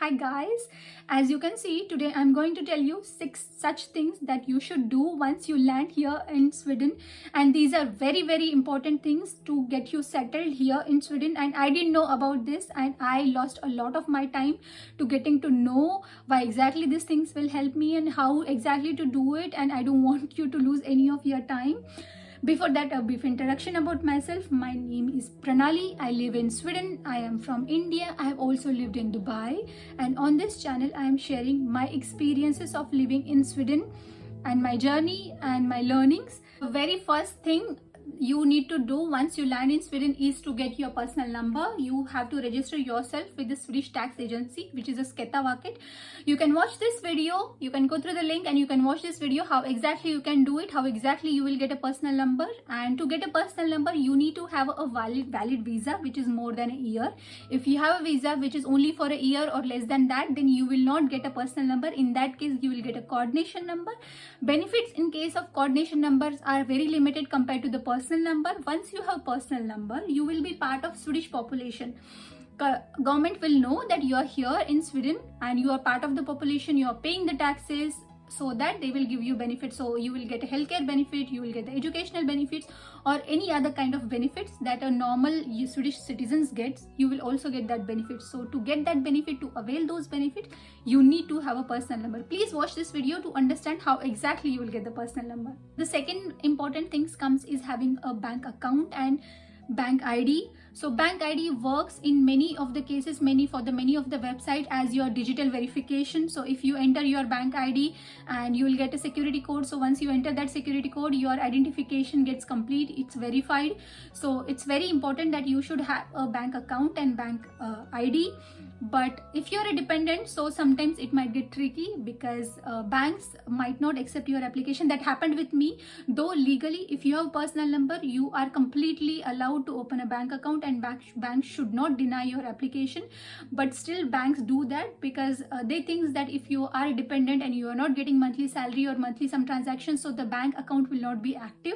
Hi guys, as you can see today I'm going to tell you 6 such things that you should do once you land here in Sweden, and these are very important things to get you settled here in Sweden. And I didn't know about this and I lost a lot of my time to getting to know why exactly these things will help me and how exactly to do it, and I don't want you to lose any of your time. Before that, a brief introduction about myself. My name is Pranali. I live in Sweden. I am from India. I have also lived in Dubai. And on this channel, I am sharing my experiences of living in Sweden and my journey and my learnings. The very first thing you need to do once you land in Sweden is to get your personal number. You have to register yourself with the Swedish tax agency, which is a Skatteverket. You can watch this video, you can go through the link and you can watch this video how exactly you can do it, how exactly you will get a personal number. And to get a personal number, you need to have a valid visa which is more than a year. If you have a visa which is only for a year or less than that, then you will not get a personal number. In that case, you will get a coordination number. Benefits in case of coordination numbers are very limited compared to the personal number. Once you have personal number, you will be part of Swedish population. Government will know that you are here in Sweden and you are part of the population, you are paying the taxes, so that they will give you benefits. So you will get a healthcare benefit, you will get the educational benefits, or any other kind of benefits that a normal Swedish citizens gets. You will also get that benefit. So to get that benefit, to avail those benefits, you need to have a personal number. Please watch this video to understand how exactly you will get the personal number. The second important thing comes is having a bank account and bank ID. So bank ID works in many of the cases, many of the website as your digital verification. So if you enter your bank ID and you will get a security code, so once you enter that security code, your identification gets complete, it's verified. So it's very important that you should have a bank account and bank ID. But if you're a dependent, so sometimes it might get tricky because banks might not accept your application. That happened with me. Though legally, if you have a personal number, you are completely allowed to open a bank account and banks should not deny your application. But still banks do that because they think that if you are a dependent and you are not getting monthly salary or monthly some transactions, so the bank account will not be active.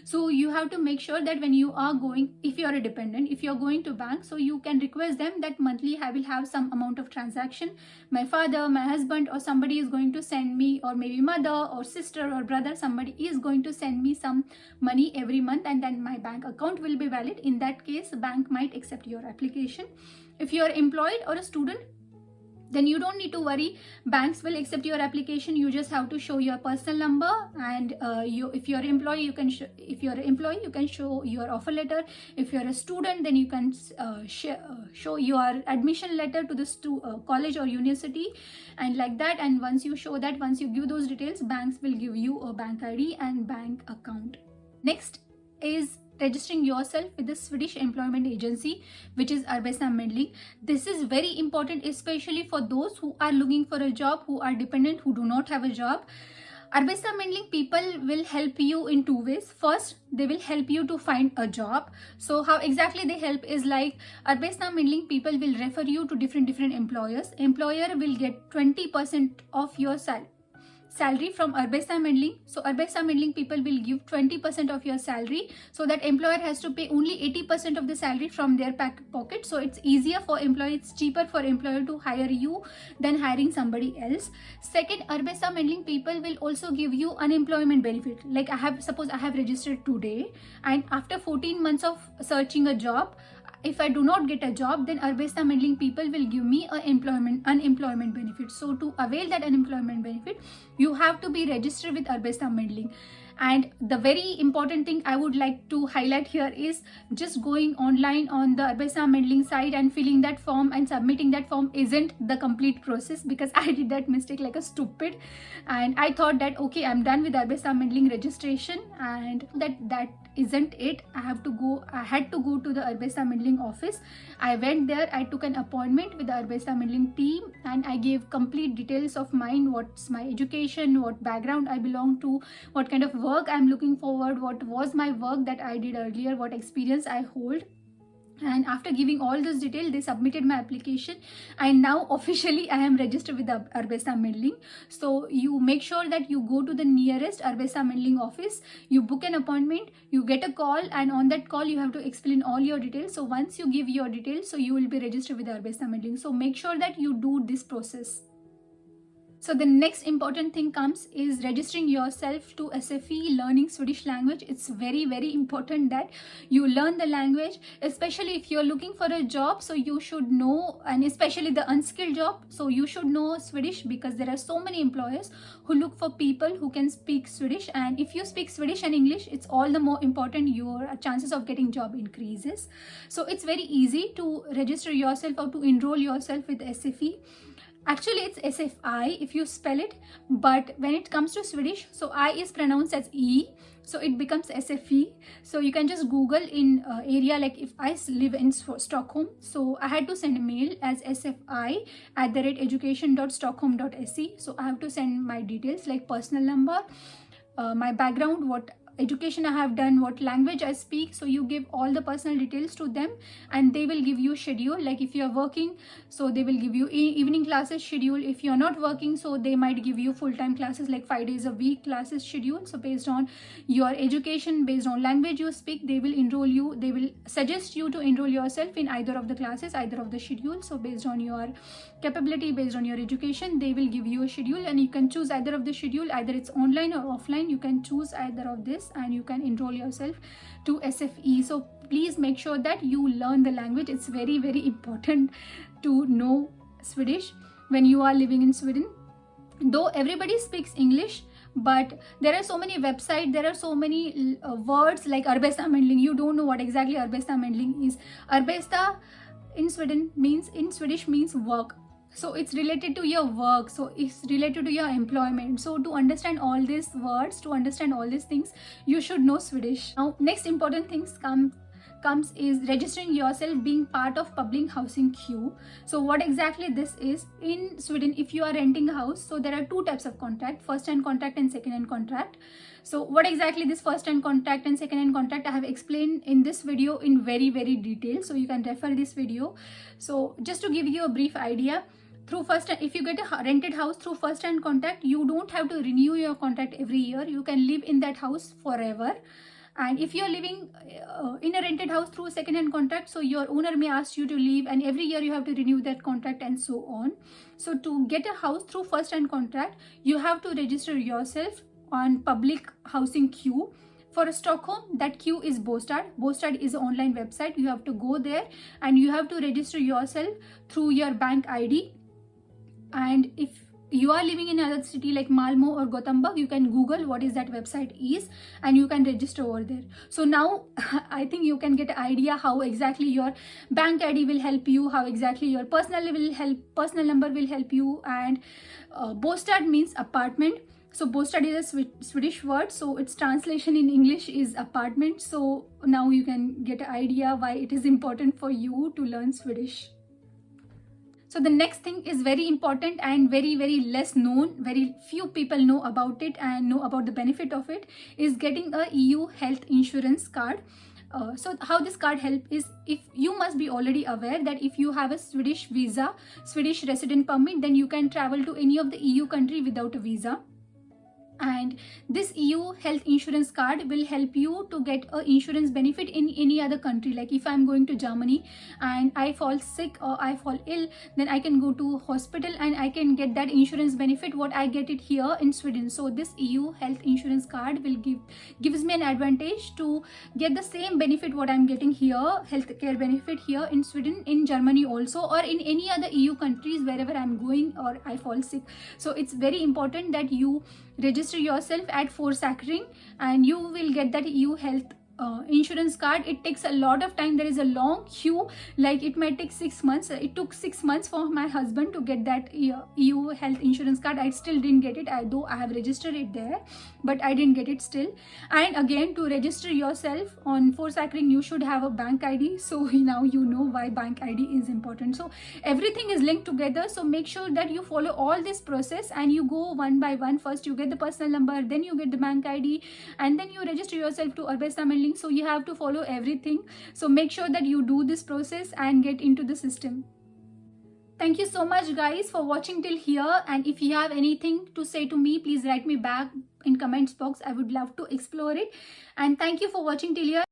So you have to make sure that when you are going, if you are a dependent, if you are going to bank, so you can request them that monthly I will have some amount of transaction. My father, my husband, or somebody is going to send me, or maybe mother or sister or brother, somebody is going to send me some money every month, and then my bank account will be valid. In that case, the bank might accept your application. If you are employed or a student, then you don't need to worry. Banks will accept your application. You just have to show your personal number, and if you're an employee, you can show your offer letter. If you're a student, then you can show your admission letter to the college or university, and like that. And once you show that, once you give those details, banks will give you a bank ID and bank account. Next is registering yourself with the Swedish employment agency, which is Arbetsförmedlingen. This is very important, especially for those who are looking for a job, who are dependent, who do not have a job. Arbetsförmedlingen people will help you in 2 ways. First, they will help you to find a job. So how exactly they help is like Arbetsförmedlingen people will refer you to different employers. Employer will get 20% of your salary from Arbetsförmedlingen. So Arbetsförmedlingen people will give 20% of your salary, so that employer has to pay only 80% of the salary from their pocket. So it's easier for employer, it's cheaper for employer to hire you than hiring somebody else. Second, Arbetsförmedlingen people will also give you unemployment benefit. Like suppose I have registered today, and after 14 months of searching a job, if I do not get a job, then Arbetsförmedlingen people will give me a unemployment benefit. So to avail that unemployment benefit, you have to be registered with Arbetsförmedlingen. And the very important thing I would like to highlight here is just going online on the Arbetsförmedlingen site and filling that form and submitting that form isn't the complete process, because I did that mistake like a stupid, and I thought that okay, I'm done with Arbetsförmedlingen registration, and that isn't it. I had to go to the Arbetsförmedlingen office. I went there, I took an appointment with the Arbetsförmedlingen team, and I gave complete details of mine, what's my education, what background I belong to, what kind of work I'm looking forward, what was my work that I did earlier, what experience I hold. And after giving all this detail, they submitted my application, and now officially I am registered with the Arbesa Middling. So you make sure that you go to the nearest Arbesa Middling office, you book an appointment, you get a call, and on that call you have to explain all your details. So once you give your details, so you will be registered with the Arbesa Middling. So make sure that you do this process. So the next important thing comes is registering yourself to SFE, learning Swedish language. It's very, very important that you learn the language, especially if you're looking for a job. So you should know, and especially the unskilled job, so you should know Swedish, because there are so many employers who look for people who can speak Swedish. And if you speak Swedish and English, it's all the more important, your chances of getting job increases. So it's very easy to register yourself or to enroll yourself with SFE. Actually, it's SFI if you spell it, but when it comes to Swedish, so I is pronounced as E, so it becomes SFE. So you can just Google in area, like if I live in Stockholm, so I had to send a mail as sfi@education.stockholm.se. So I have to send my details like personal number, my background, what education I have done, what language I speak. So you give all the personal details to them, and they will give you schedule. Like if you are working, so they will give you evening classes schedule. If you are not working, so they might give you full-time classes, like 5 days a week classes schedule. So based on your education, based on language you speak, they will enroll you, they will suggest you to enroll yourself in either of the classes, either of the schedule. So based on your capability, based on your education, they will give you a schedule, and you can choose either of the schedule, either it's online or offline. You can choose either of this, and you can enroll yourself to SFE. So please make sure that you learn the language. It's very, very important to know Swedish when you are living in Sweden. Though everybody speaks English, but there are so many websites, there are so many words like Arbesta Middling. You don't know what exactly Arbesta Middling is. Arbesta in Sweden means, in Swedish means work. So it's related to your work, so it's related to your employment. So to understand all these words, to understand all these things, you should know Swedish. Now next important things comes is registering yourself, being part of public housing queue. So what exactly this is, in Sweden, if you are renting a house, so there are two types of contract, first hand contract and second hand contract. So what exactly this first hand contract and second hand contract, I have explained in this video in very, very detail, so you can refer this video. So just to give you a brief idea, through if you get a rented house through first hand contract, you don't have to renew your contract every year. You can live in that house forever. And if you are living in a rented house through second hand contract, so your owner may ask you to leave, and every year you have to renew that contract, and so on. So to get a house through first hand contract, you have to register yourself on public housing queue. For Stockholm, that queue is Bostad. Bostad is an online website. You have to go there, and you have to register yourself through your bank ID. And if you are living in another city like Malmo or Gothenburg, you can Google what is that website is, and you can register over there. So now I think you can get an idea how exactly your bank ID will help you, how exactly your personal number will help you. And Bostad means apartment. So Bostad is a Swedish word, so its translation in English is apartment. So now you can get an idea why it is important for you to learn Swedish. So the next thing is very important and very, very less known. Very few people know about it and know about the benefit of it, is getting a EU health insurance card. So how this card help is, if you must be already aware that if you have a Swedish visa, Swedish resident permit, then you can travel to any of the EU country without a visa. And this EU health insurance card will help you to get a insurance benefit in any other country. Like if I'm going to Germany and I fall sick or I fall ill, then I can go to hospital and I can get that insurance benefit what I get it here in Sweden. So this EU health insurance card will gives me an advantage to get the same benefit what I'm getting here, healthcare benefit here in Sweden, in Germany also, or in any other EU countries wherever I'm going or I fall sick. So it's very important that you register yourself at Forsäkring and you will get that EU health insurance card. It takes a lot of time. There is a long queue, like it might take 6 months. It took 6 months for my husband to get that EU health insurance card. I still didn't get it, though I have registered it there, but I didn't get it still. And again, to register yourself on Forsäkring, you should have a bank ID. So now you know why bank ID is important. So everything is linked together. So make sure that you follow all this process and you go one by one. First you get the personal number, then you get the bank ID, and then you register yourself to Arbesta Middling doing. So you have to follow everything. So make sure that you do this process and get into the system. Thank you so much guys for watching till here, and if you have anything to say to me, please write me back in comments box. I would love to explore it. And thank you for watching till here.